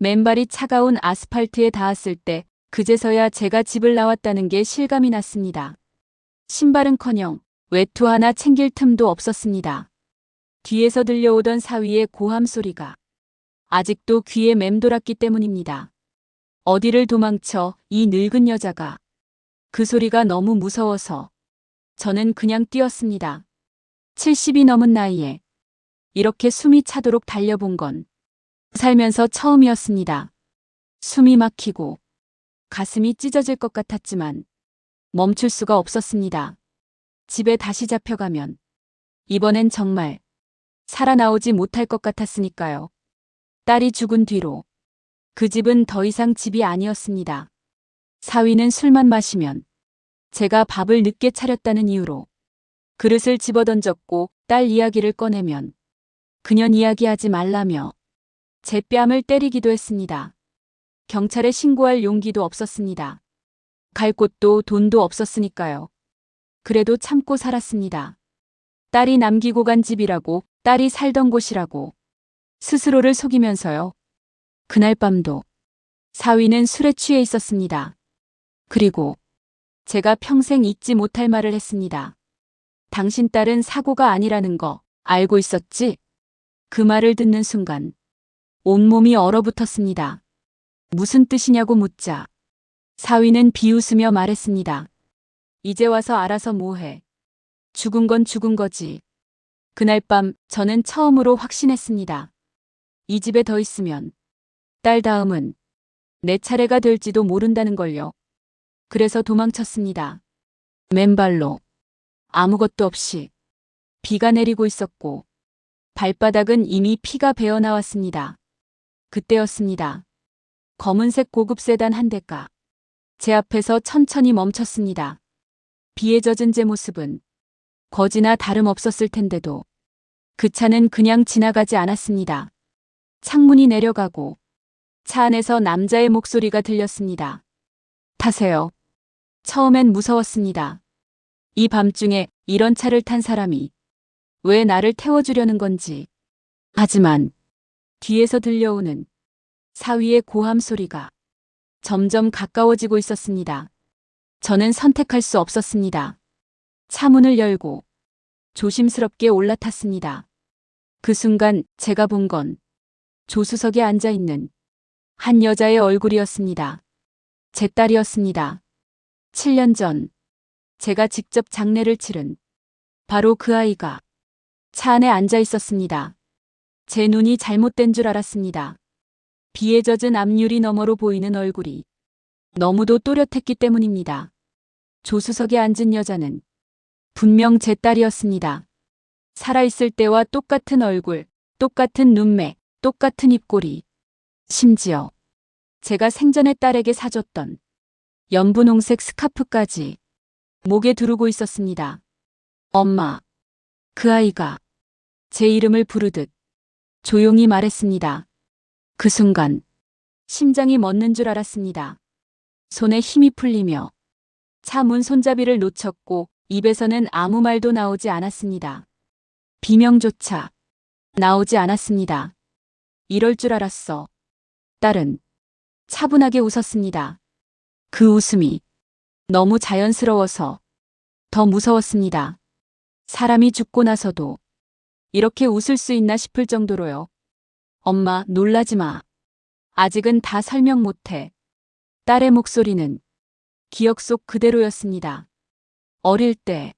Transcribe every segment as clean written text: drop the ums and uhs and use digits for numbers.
맨발이 차가운 아스팔트에 닿았을 때 그제서야 제가 집을 나왔다는 게 실감이 났습니다. 신발은커녕 외투 하나 챙길 틈도 없었습니다. 뒤에서 들려오던 사위의 고함 소리가 아직도 귀에 맴돌았기 때문입니다. 어디를 도망쳐 이 늙은 여자가. 그 소리가 너무 무서워서 저는 그냥 뛰었습니다. 70이 넘은 나이에 이렇게 숨이 차도록 달려본 건 살면서 처음이었습니다. 숨이 막히고 가슴이 찢어질 것 같았지만 멈출 수가 없었습니다. 집에 다시 잡혀가면 이번엔 정말 살아나오지 못할 것 같았으니까요. 딸이 죽은 뒤로 그 집은 더 이상 집이 아니었습니다. 사위는 술만 마시면 제가 밥을 늦게 차렸다는 이유로 그릇을 집어던졌고 딸 이야기를 꺼내면 그년 이야기하지 말라며 제 뺨을 때리기도 했습니다. 경찰에 신고할 용기도 없었습니다. 갈 곳도 돈도 없었으니까요. 그래도 참고 살았습니다. 딸이 남기고 간 집이라고, 딸이 살던 곳이라고 스스로를 속이면서요. 그날 밤도 사위는 술에 취해 있었습니다. 그리고 제가 평생 잊지 못할 말을 했습니다. 당신 딸은 사고가 아니라는 거 알고 있었지? 그 말을 듣는 순간 온몸이 얼어붙었습니다. 무슨 뜻이냐고 묻자 사위는 비웃으며 말했습니다. 이제 와서 알아서 뭐해. 죽은 건 죽은 거지. 그날 밤 저는 처음으로 확신했습니다. 이 집에 더 있으면 딸 다음은 내 차례가 될지도 모른다는 걸요. 그래서 도망쳤습니다. 맨발로 아무것도 없이. 비가 내리고 있었고 발바닥은 이미 피가 배어 나왔습니다. 그때였습니다. 검은색 고급 세단 한 대가 제 앞에서 천천히 멈췄습니다. 비에 젖은 제 모습은 거지나 다름없었을 텐데도 그 차는 그냥 지나가지 않았습니다. 창문이 내려가고 차 안에서 남자의 목소리가 들렸습니다. 타세요. 처음엔 무서웠습니다. 이 밤중에 이런 차를 탄 사람이 왜 나를 태워주려는 건지. 하지만 뒤에서 들려오는 사위의 고함 소리가 점점 가까워지고 있었습니다. 저는 선택할 수 없었습니다. 차 문을 열고 조심스럽게 올라탔습니다. 그 순간 제가 본 건 조수석에 앉아있는 한 여자의 얼굴이었습니다. 제 딸이었습니다. 7년 전 제가 직접 장례를 치른 바로 그 아이가 차 안에 앉아 있었습니다. 제 눈이 잘못된 줄 알았습니다. 비에 젖은 앞유리 너머로 보이는 얼굴이 너무도 또렷했기 때문입니다. 조수석에 앉은 여자는 분명 제 딸이었습니다. 살아있을 때와 똑같은 얼굴, 똑같은 눈매, 똑같은 입꼬리. 심지어 제가 생전에 딸에게 사줬던 연분홍색 스카프까지 목에 두르고 있었습니다. 엄마. 그 아이가 제 이름을 부르듯 조용히 말했습니다. 그 순간 심장이 멎는 줄 알았습니다. 손에 힘이 풀리며 차 문 손잡이를 놓쳤고 입에서는 아무 말도 나오지 않았습니다. 비명조차 나오지 않았습니다. 이럴 줄 알았어. 딸은 차분하게 웃었습니다. 그 웃음이 너무 자연스러워서 더 무서웠습니다. 사람이 죽고 나서도 이렇게 웃을 수 있나 싶을 정도로요. 엄마, 놀라지 마. 아직은 다 설명 못해. 딸의 목소리는 기억 속 그대로였습니다. 어릴 때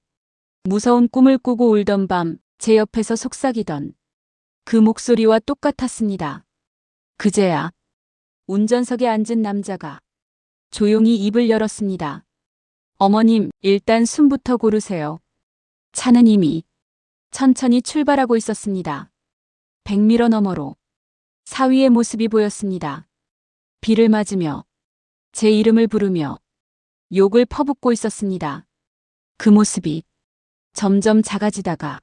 무서운 꿈을 꾸고 울던 밤 제 옆에서 속삭이던 그 목소리와 똑같았습니다. 그제야 운전석에 앉은 남자가 조용히 입을 열었습니다. 어머님, 일단 숨부터 고르세요. 차는 이미 천천히 출발하고 있었습니다. 백미러 너머로 사위의 모습이 보였습니다. 비를 맞으며 제 이름을 부르며 욕을 퍼붓고 있었습니다. 그 모습이 점점 작아지다가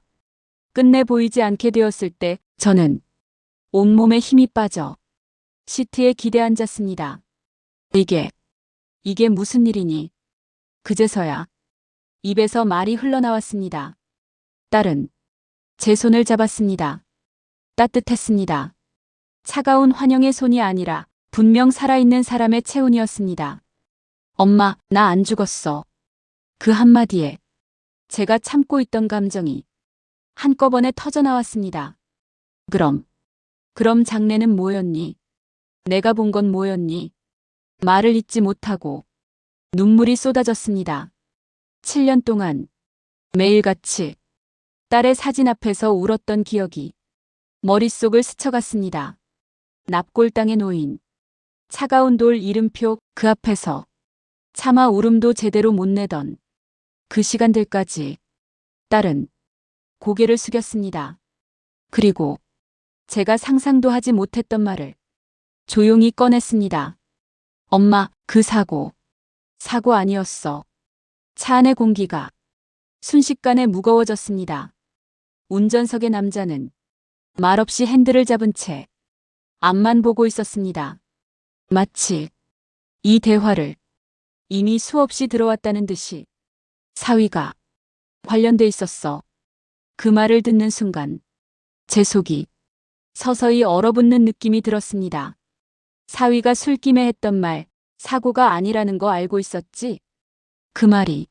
끝내 보이지 않게 되었을 때 저는 온몸에 힘이 빠져 시트에 기대 앉았습니다. 이게 무슨 일이니? 그제서야 입에서 말이 흘러나왔습니다. 딸은 제 손을 잡았습니다. 따뜻했습니다. 차가운 환영의 손이 아니라 분명 살아있는 사람의 체온이었습니다. 엄마, 나 안 죽었어. 그 한마디에 제가 참고 있던 감정이 한꺼번에 터져나왔습니다. 그럼 장례는 뭐였니? 내가 본 건 뭐였니? 말을 잇지 못하고 눈물이 쏟아졌습니다. 7년 동안 매일같이 딸의 사진 앞에서 울었던 기억이 머릿속을 스쳐갔습니다. 납골당에 놓인 차가운 돌 이름표 그 앞에서 차마 울음도 제대로 못 내던 그 시간들까지 딸은 고개를 숙였습니다. 그리고 제가 상상도 하지 못했던 말을 조용히 꺼냈습니다. 엄마, 그 사고 아니었어. 차 안의 공기가 순식간에 무거워졌습니다. 운전석의 남자는 말없이 핸들을 잡은 채 앞만 보고 있었습니다. 마치 이 대화를 이미 수없이 들어왔다는 듯이 사위가 관련돼 있었어. 그 말을 듣는 순간 제 속이 서서히 얼어붙는 느낌이 들었습니다. 사위가 술김에 했던 말, 사고가 아니라는 거 알고 있었지? 그 말이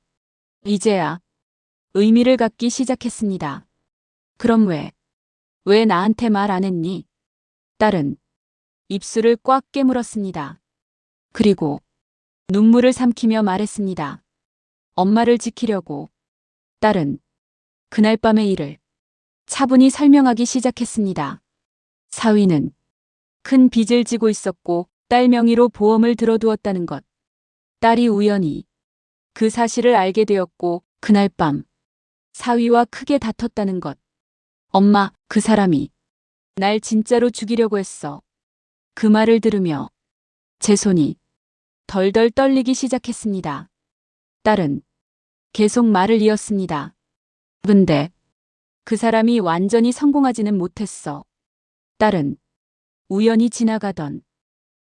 이제야 의미를 갖기 시작했습니다. 그럼 왜 나한테 말 안 했니? 딸은 입술을 꽉 깨물었습니다. 그리고 눈물을 삼키며 말했습니다. 엄마를 지키려고. 딸은 그날 밤의 일을 차분히 설명하기 시작했습니다. 사위는 큰 빚을 지고 있었고 딸 명의로 보험을 들어두었다는 것. 딸이 우연히 그 사실을 알게 되었고 그날 밤 사위와 크게 다퉜다는 것. 엄마, 그 사람이 날 진짜로 죽이려고 했어. 그 말을 들으며 제 손이 덜덜 떨리기 시작했습니다. 딸은 계속 말을 이었습니다. 근데 그 사람이 완전히 성공하지는 못했어. 딸은 우연히 지나가던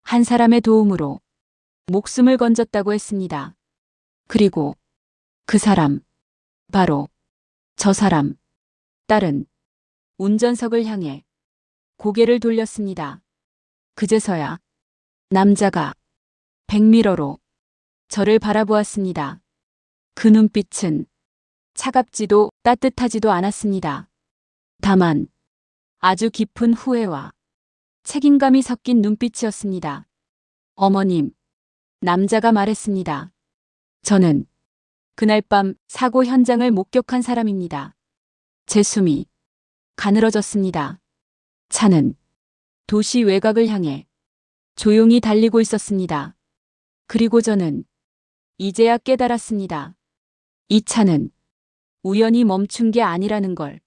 한 사람의 도움으로 목숨을 건졌다고 했습니다. 그리고 그 사람, 바로 저 사람. 딸은 운전석을 향해 고개를 돌렸습니다. 그제서야 남자가 백미러로 저를 바라보았습니다. 그 눈빛은 차갑지도 따뜻하지도 않았습니다. 다만 아주 깊은 후회와 책임감이 섞인 눈빛이었습니다. 어머님, 남자가 말했습니다. 저는 그날 밤 사고 현장을 목격한 사람입니다. 제 숨이 가늘어졌습니다. 차는 도시 외곽을 향해 조용히 달리고 있었습니다. 그리고 저는 이제야 깨달았습니다. 이 차는 우연히 멈춘 게 아니라는 걸.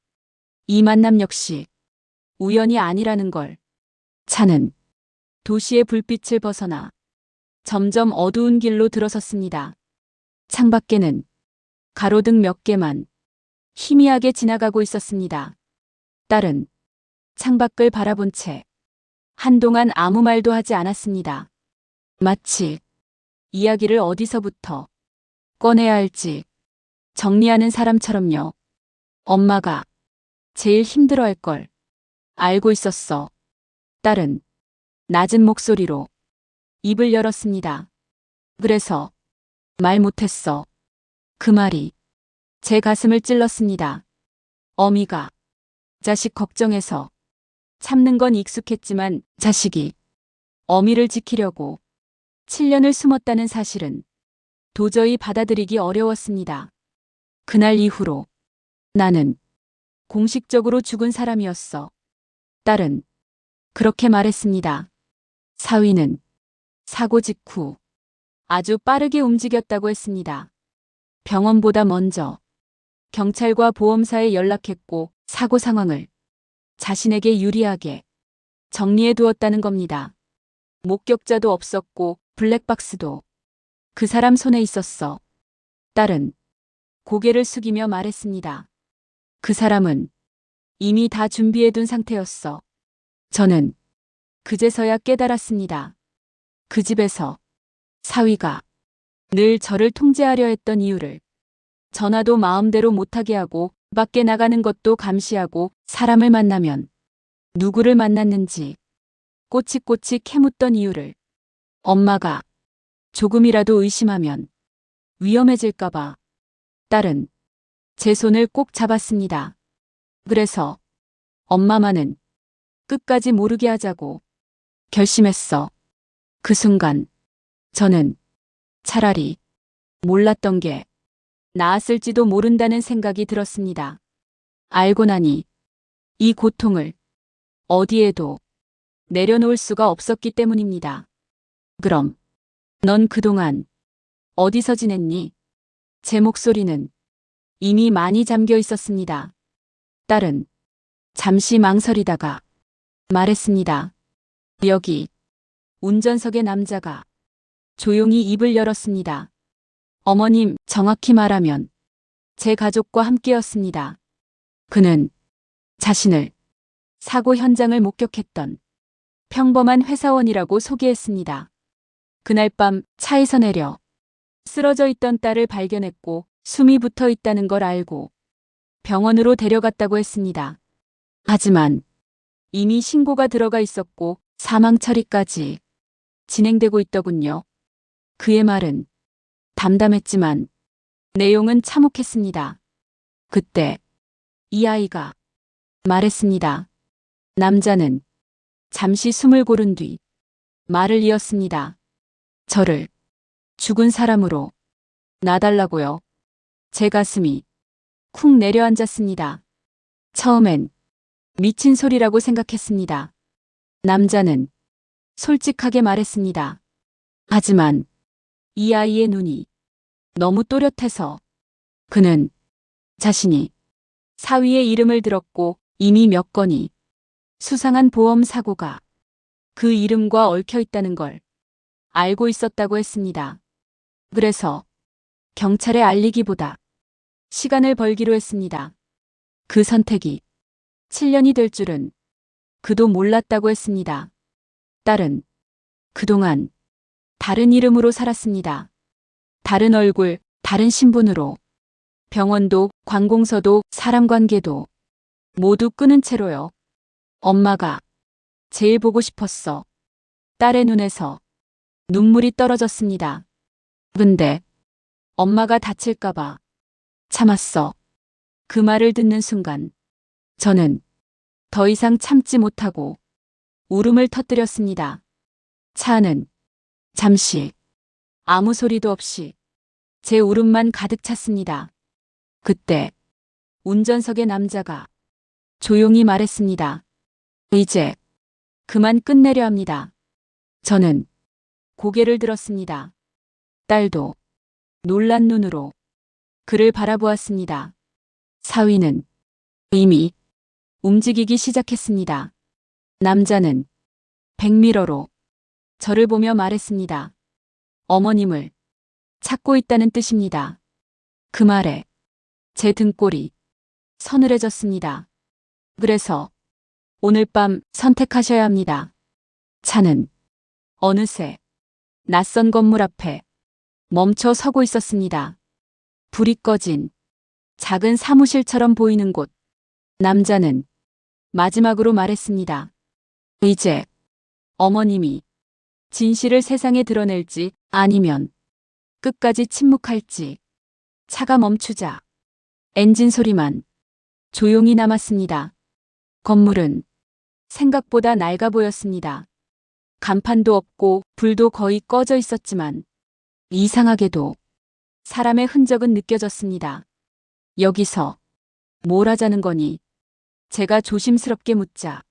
이 만남 역시 우연이 아니라는 걸. 차는 도시의 불빛을 벗어나 점점 어두운 길로 들어섰습니다. 창밖에는 가로등 몇 개만 희미하게 지나가고 있었습니다. 딸은 창밖을 바라본 채 한동안 아무 말도 하지 않았습니다. 마치 이야기를 어디서부터 꺼내야 할지 정리하는 사람처럼요. 엄마가 제일 힘들어할 걸 알고 있었어. 딸은 낮은 목소리로 입을 열었습니다. 그래서 말 못했어. 그 말이 제 가슴을 찔렀습니다. 어미가 자식 걱정해서 참는 건 익숙했지만 자식이 어미를 지키려고 7년을 숨었다는 사실은 도저히 받아들이기 어려웠습니다. 그날 이후로 나는 공식적으로 죽은 사람이었어. 딸은 그렇게 말했습니다. 사위는 사고 직후 아주 빠르게 움직였다고 했습니다. 병원보다 먼저 경찰과 보험사에 연락했고 사고 상황을 자신에게 유리하게 정리해 두었다는 겁니다. 목격자도 없었고 블랙박스도 그 사람 손에 있었어. 딸은 고개를 숙이며 말했습니다. 그 사람은 이미 다 준비해 둔 상태였어. 저는 그제서야 깨달았습니다. 그 집에서 사위가 늘 저를 통제하려 했던 이유를. 전화도 마음대로 못하게 하고 밖에 나가는 것도 감시하고 사람을 만나면 누구를 만났는지 꼬치꼬치 캐묻던 이유를 엄마가 조금이라도 의심하면 위험해질까봐 딸은 제 손을 꼭 잡았습니다. 그래서 엄마만은 끝까지 모르게 하자고 결심했어. 그 순간 저는 차라리 몰랐던 게 나았을지도 모른다는 생각이 들었습니다. 알고 나니 이 고통을 어디에도 내려놓을 수가 없었기 때문입니다. 그럼 넌 그동안 어디서 지냈니? 제 목소리는 이미 많이 잠겨 있었습니다. 딸은 잠시 망설이다가 말했습니다. 여기. 운전석의 남자가 조용히 입을 열었습니다. 어머님, 정확히 말하면 제 가족과 함께였습니다. 그는 자신을 사고 현장을 목격했던 평범한 회사원이라고 소개했습니다. 그날 밤 차에서 내려 쓰러져 있던 딸을 발견했고 숨이 붙어 있다는 걸 알고 병원으로 데려갔다고 했습니다. 하지만 이미 신고가 들어가 있었고 사망 처리까지 진행되고 있더군요. 그의 말은 담담했지만 내용은 참혹했습니다. 그때 이 아이가 말했습니다. 남자는 잠시 숨을 고른 뒤 말을 이었습니다. 저를 죽은 사람으로 놔달라고요. 제 가슴이 쿵 내려앉았습니다. 처음엔 미친 소리라고 생각했습니다. 남자는 솔직하게 말했습니다. 하지만 이 아이의 눈이 너무 또렷해서 그는 자신이 사위의 이름을 들었고 이미 몇 건이 수상한 보험 사고가 그 이름과 얽혀 있다는 걸 알고 있었다고 했습니다. 그래서 경찰에 알리기보다 시간을 벌기로 했습니다. 그 선택이 7년이 될 줄은 그도 몰랐다고 했습니다. 딸은 그동안 다른 이름으로 살았습니다. 다른 얼굴, 다른 신분으로 병원도, 관공서도, 사람 관계도 모두 끊은 채로요. 엄마가 제일 보고 싶었어. 딸의 눈에서 눈물이 떨어졌습니다. 근데 엄마가 다칠까봐 참았어. 그 말을 듣는 순간 저는 더 이상 참지 못하고 울음을 터뜨렸습니다. 차 안은 잠시 아무 소리도 없이 제 울음만 가득 찼습니다. 그때 운전석의 남자가 조용히 말했습니다. 이제 그만 끝내려 합니다. 저는 고개를 들었습니다. 딸도 놀란 눈으로 그를 바라보았습니다. 사위는 이미 움직이기 시작했습니다. 남자는 백미러로 저를 보며 말했습니다. 어머님을 찾고 있다는 뜻입니다. 그 말에 제 등골이 서늘해졌습니다. 그래서 오늘 밤 선택하셔야 합니다. 차는 어느새 낯선 건물 앞에 멈춰 서고 있었습니다. 불이 꺼진 작은 사무실처럼 보이는 곳. 남자는 마지막으로 말했습니다. 이제 어머님이 진실을 세상에 드러낼지 아니면 끝까지 침묵할지. 차가 멈추자 엔진 소리만 조용히 남았습니다. 건물은 생각보다 낡아 보였습니다. 간판도 없고 불도 거의 꺼져 있었지만 이상하게도 사람의 흔적은 느껴졌습니다. 여기서 뭘 하자는 거니? 제가 조심스럽게 묻자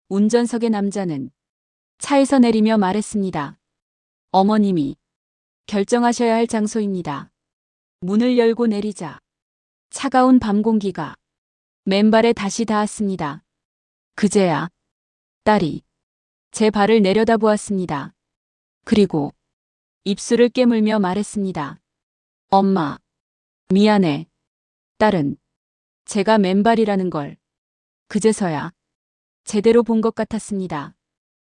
운전석의 남자는 차에서 내리며 말했습니다. 어머님이 결정하셔야 할 장소입니다. 문을 열고 내리자 차가운 밤 공기가 맨발에 다시 닿았습니다. 그제야 딸이 제 발을 내려다보았습니다. 그리고 입술을 깨물며 말했습니다. 엄마, 미안해. 딸은 제가 맨발이라는 걸 그제서야 제대로 본 것 같았습니다.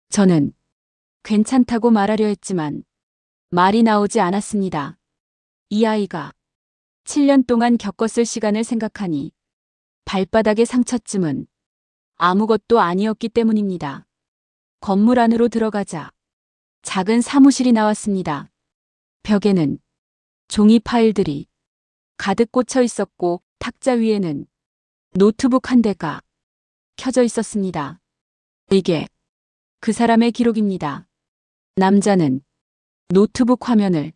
저는 괜찮다고 말하려 했지만 말이 나오지 않았습니다. 이 아이가 7년 동안 겪었을 시간을 생각하니 발바닥의 상처쯤은 아무것도 아니었기 때문입니다. 건물 안으로 들어가자 작은 사무실이 나왔습니다. 벽에는 종이 파일들이 가득 꽂혀 있었고 탁자 위에는 노트북 한 대가 켜져 있었습니다. 이게 그 사람의 기록입니다. 남자는 노트북 화면을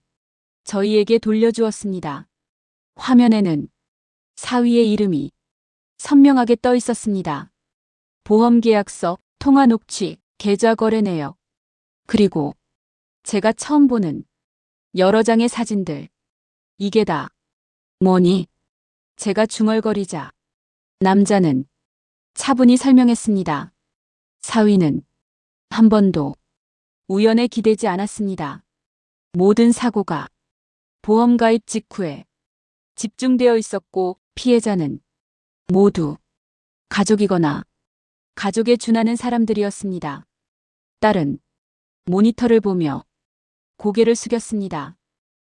저희에게 돌려주었습니다. 화면에는 사위의 이름이 선명하게 떠 있었습니다. 보험계약서, 통화 녹취, 계좌 거래 내역, 그리고 제가 처음 보는 여러 장의 사진들. 이게 다 뭐니? 제가 중얼거리자 남자는 차분히 설명했습니다. 사위는 한 번도 우연에 기대지 않았습니다. 모든 사고가 보험 가입 직후에 집중되어 있었고 피해자는 모두 가족이거나 가족에 준하는 사람들이었습니다. 딸은 모니터를 보며 고개를 숙였습니다.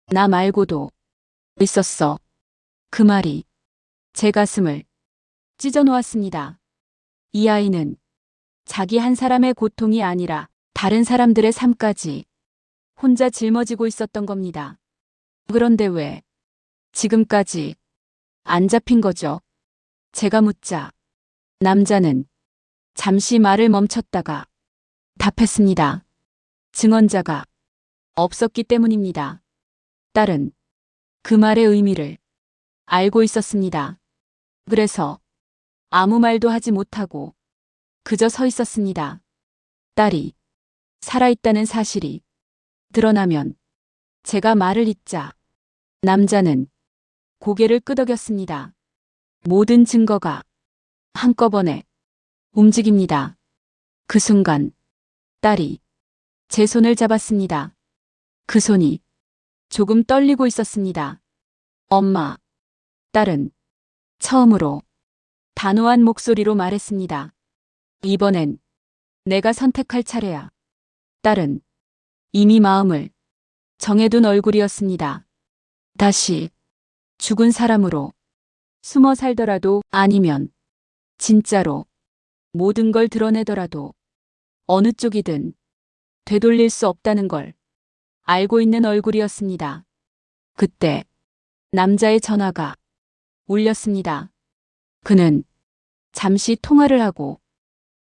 나 말고도 있었어. 그 말이 제 가슴을 찢어 놓았습니다. 이 아이는 자기 한 사람의 고통이 아니라 다른 사람들의 삶까지 혼자 짊어지고 있었던 겁니다. 그런데 왜 지금까지 안 잡힌 거죠? 제가 묻자 남자는 잠시 말을 멈췄다가 답했습니다. 증언자가 없었기 때문입니다. 딸은 그 말의 의미를 알고 있었습니다. 그래서 아무 말도 하지 못하고 그저 서 있었습니다. 딸이 살아있다는 사실이 드러나면 제가 말을 잇자 남자는 고개를 끄덕였습니다. 모든 증거가 한꺼번에 움직입니다. 그 순간 딸이 제 손을 잡았습니다. 그 손이 조금 떨리고 있었습니다. 엄마. 딸은 처음으로 단호한 목소리로 말했습니다. 이번엔 내가 선택할 차례야. 딸은 이미 마음을 정해둔 얼굴이었습니다. 다시 죽은 사람으로 숨어 살더라도 아니면 진짜로 모든 걸 드러내더라도 어느 쪽이든 되돌릴 수 없다는 걸 알고 있는 얼굴이었습니다. 그때 남자의 전화가 울렸습니다. 그는 잠시 통화를 하고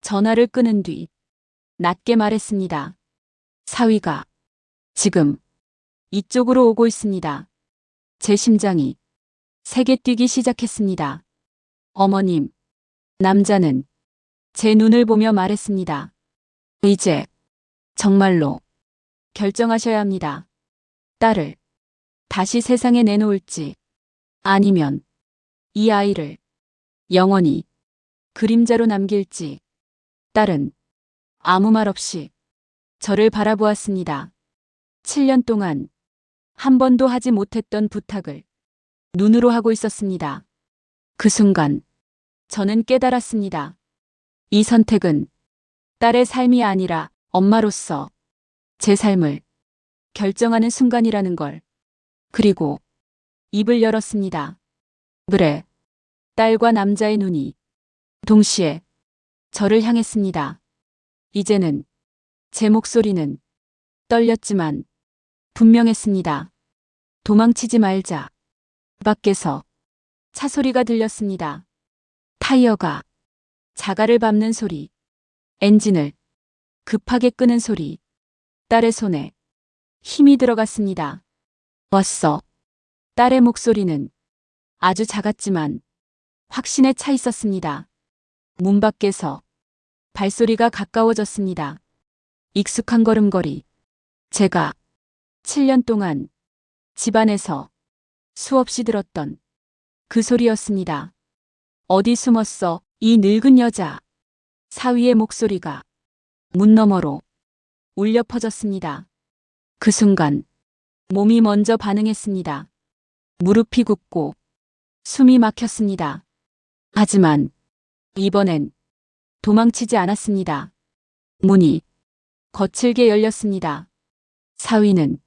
전화를 끊은 뒤 낮게 말했습니다. 사위가 지금 이쪽으로 오고 있습니다. 제 심장이 세게 뛰기 시작했습니다. 어머님. 남자는 제 눈을 보며 말했습니다. 이제 정말로 결정하셔야 합니다. 딸을 다시 세상에 내놓을지 아니면 이 아이를 영원히 그림자로 남길지. 딸은 아무 말 없이 저를 바라보았습니다. 7년 동안 한 번도 하지 못했던 부탁을 눈으로 하고 있었습니다. 그 순간 저는 깨달았습니다. 이 선택은 딸의 삶이 아니라 엄마로서 제 삶을 결정하는 순간이라는 걸. 그리고 입을 열었습니다. 그래. 딸과 남자의 눈이 동시에 저를 향했습니다. 이제는 제 목소리는 떨렸지만 분명했습니다. 도망치지 말자. 밖에서 차 소리가 들렸습니다. 타이어가 자갈을 밟는 소리, 엔진을 급하게 끄는 소리. 딸의 손에 힘이 들어갔습니다. 왔어. 딸의 목소리는 아주 작았지만 확신에 차 있었습니다. 문 밖에서 발소리가 가까워졌습니다. 익숙한 걸음걸이. 제가 7년 동안 집안에서 수없이 들었던 그 소리였습니다. 어디 숨었어, 이 늙은 여자. 사위의 목소리가 문 너머로 울려 퍼졌습니다. 그 순간 몸이 먼저 반응했습니다. 무릎이 굳고 숨이 막혔습니다. 하지만 이번엔 도망치지 않았습니다. 문이 거칠게 열렸습니다. 사위는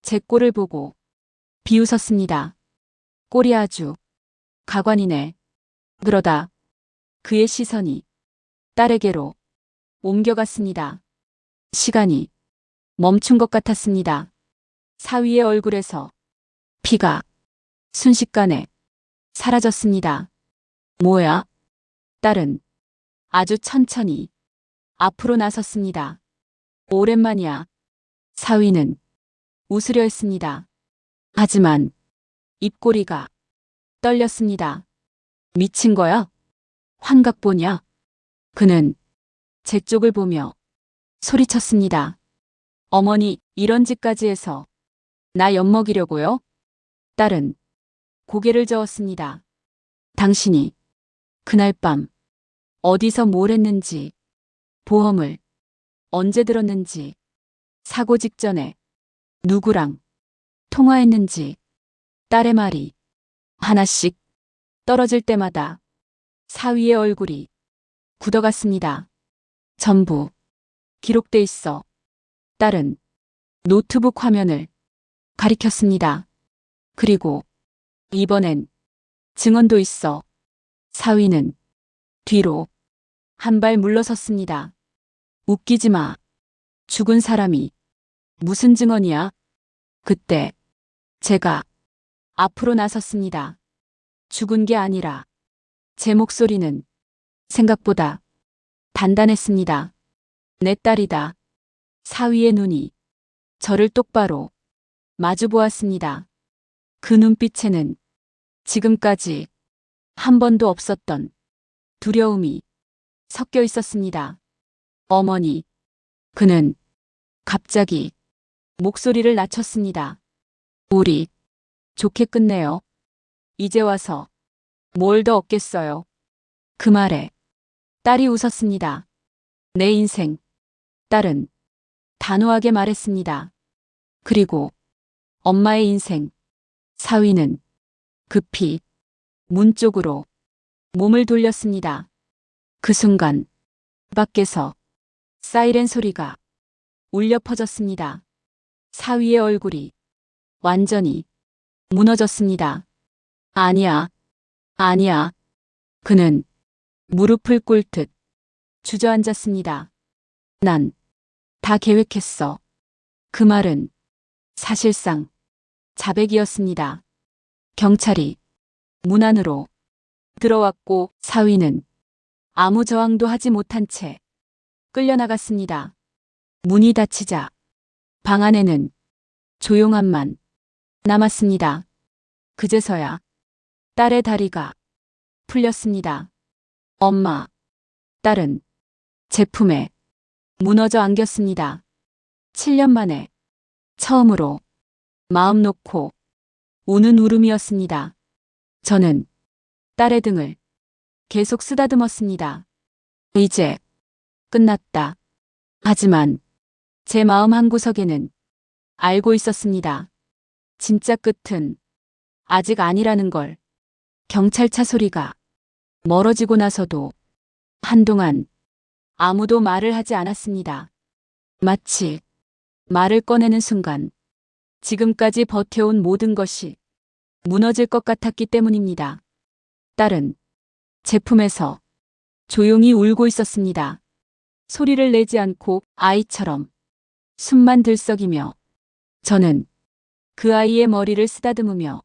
제 꼴을 보고 비웃었습니다. 꼴이 아주 가관이네. 그러다 그의 시선이 딸에게로 옮겨갔습니다. 시간이 멈춘 것 같았습니다. 사위의 얼굴에서 피가 순식간에 사라졌습니다. 뭐야? 딸은 아주 천천히 앞으로 나섰습니다. 오랜만이야. 사위는 웃으려 했습니다. 하지만 입꼬리가 떨렸습니다. 미친 거야? 환각 보냐? 그는 제 쪽을 보며 소리쳤습니다. 어머니, 이런 짓까지 해서 나 엿먹이려고요? 딸은 고개를 저었습니다. 당신이 그날 밤 어디서 뭘 했는지, 보험을 언제 들었는지, 사고 직전에 누구랑 통화했는지, 딸의 말이 하나씩 떨어질 때마다 사위의 얼굴이 굳어갔습니다. 전부 기록돼 있어. 딸은 노트북 화면을 가리켰습니다. 그리고 이번엔 증언도 있어. 사위는 뒤로 한 발 물러섰습니다. 웃기지 마. 죽은 사람이 무슨 증언이야? 그때 제가 앞으로 나섰습니다. 죽은 게 아니라 제 목소리는 생각보다 단단했습니다. 내 딸이다. 사위의 눈이 저를 똑바로 마주 보았습니다. 그 눈빛에는 지금까지 한 번도 없었던 두려움이 섞여 있었습니다. 어머니, 그는 갑자기 목소리를 낮췄습니다. 우리 좋게 끝내요. 이제 와서 뭘 더 얻겠어요. 그 말에 딸이 웃었습니다. 내 인생. 딸은 단호하게 말했습니다. 그리고 엄마의 인생. 사위는 급히 문 쪽으로 몸을 돌렸습니다. 그 순간 밖에서 사이렌 소리가 울려 퍼졌습니다. 사위의 얼굴이 완전히 무너졌습니다. 아니야, 아니야. 그는 무릎을 꿇듯 주저앉았습니다. 난 다 계획했어. 그 말은 사실상 자백이었습니다. 경찰이 문 안으로 들어왔고 사위는 아무 저항도 하지 못한 채 끌려나갔습니다. 문이 닫히자 방 안에는 조용함만 남았습니다. 그제서야 딸의 다리가 풀렸습니다. 엄마, 딸은 제품에 무너져 안겼습니다. 7년 만에 처음으로 마음 놓고 우는 울음이었습니다. 저는 딸의 등을 계속 쓰다듬었습니다. 이제 끝났다. 하지만 제 마음 한구석에는 알고 있었습니다. 진짜 끝은 아직 아니라는 걸. 경찰차 소리가 멀어지고 나서도 한동안 아무도 말을 하지 않았습니다. 마치 말을 꺼내는 순간 지금까지 버텨온 모든 것이 무너질 것 같았기 때문입니다. 딸은 제품에서 조용히 울고 있었습니다. 소리를 내지 않고 아이처럼 숨만 들썩이며 저는 그 아이의 머리를 쓰다듬으며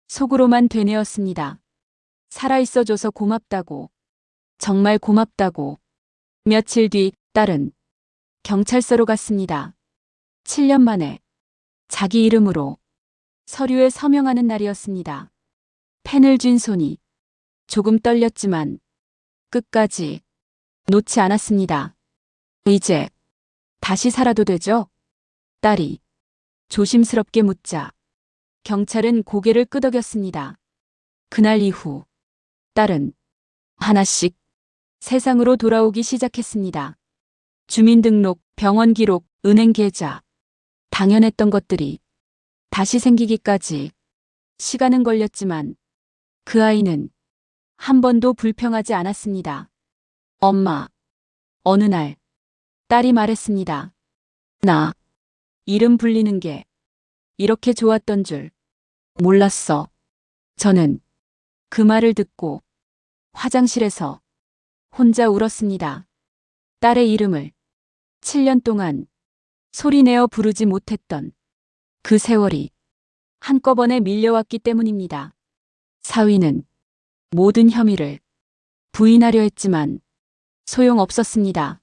속으로만 되뇌었습니다. 살아있어줘서 고맙다고. 정말 고맙다고. 며칠 뒤 딸은 경찰서로 갔습니다. 7년 만에 자기 이름으로 서류에 서명하는 날이었습니다. 펜을 쥔 손이 조금 떨렸지만 끝까지 놓지 않았습니다. 이제 다시 살아도 되죠? 딸이 조심스럽게 묻자 경찰은 고개를 끄덕였습니다. 그날 이후 딸은 하나씩 세상으로 돌아오기 시작했습니다. 주민등록, 병원 기록, 은행 계좌. 당연했던 것들이 다시 생기기까지 시간은 걸렸지만 그 아이는 한 번도 불평하지 않았습니다. 엄마, 어느 날 딸이 말했습니다. 나 이름 불리는 게 이렇게 좋았던 줄 몰랐어. 저는 그 말을 듣고 화장실에서 혼자 울었습니다. 딸의 이름을 7년 동안 소리내어 부르지 못했던 그 세월이 한꺼번에 밀려왔기 때문입니다. 사위는 모든 혐의를 부인하려 했지만 소용없었습니다.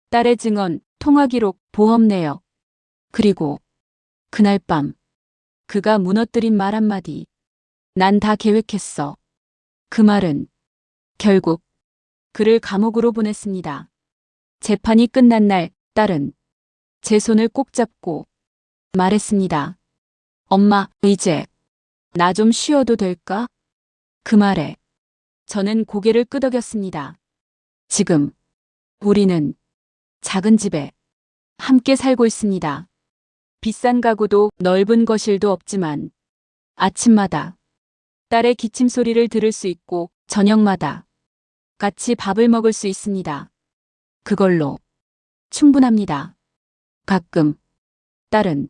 딸의 증언, 통화기록, 보험 내역, 그리고 그날 밤 그가 무너뜨린 말 한마디. 난 다 계획했어. 그 말은 결국 그를 감옥으로 보냈습니다. 재판이 끝난 날 딸은 제 손을 꼭 잡고 말했습니다. 엄마, 이제 나 좀 쉬어도 될까? 그 말에 저는 고개를 끄덕였습니다. 지금 우리는 작은 집에 함께 살고 있습니다. 비싼 가구도 넓은 거실도 없지만 아침마다 딸의 기침 소리를 들을 수 있고 저녁마다 같이 밥을 먹을 수 있습니다. 그걸로 충분합니다. 가끔 딸은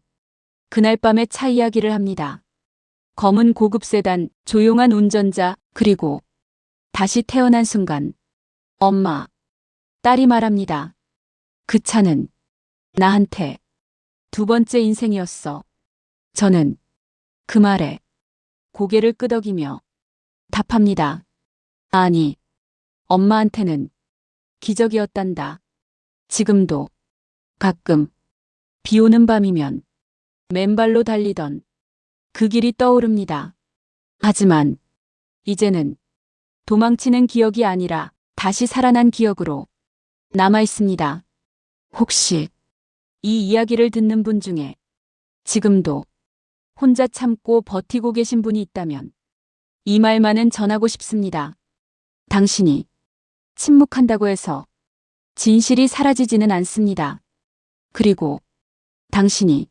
그날 밤의 차 이야기를 합니다. 검은 고급 세단, 조용한 운전자, 그리고 다시 태어난 순간. 엄마, 딸이 말합니다. 그 차는 나한테 두 번째 인생이었어. 저는 그 말에 고개를 끄덕이며 답합니다. 아니, 엄마한테는 기적이었단다. 지금도 가끔 비 오는 밤이면 맨발로 달리던 그 길이 떠오릅니다. 하지만 이제는 도망치는 기억이 아니라 다시 살아난 기억으로 남아 있습니다. 혹시 이 이야기를 듣는 분 중에 지금도 혼자 참고 버티고 계신 분이 있다면 이 말만은 전하고 싶습니다. 당신이 침묵한다고 해서 진실이 사라지지는 않습니다. 그리고 당신이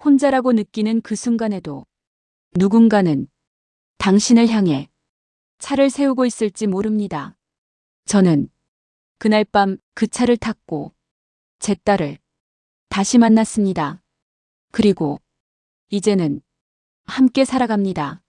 혼자라고 느끼는 그 순간에도 누군가는 당신을 향해 차를 세우고 있을지 모릅니다. 저는 그날 밤 그 차를 탔고 제 딸을 다시 만났습니다. 그리고 이제는 함께 살아갑니다.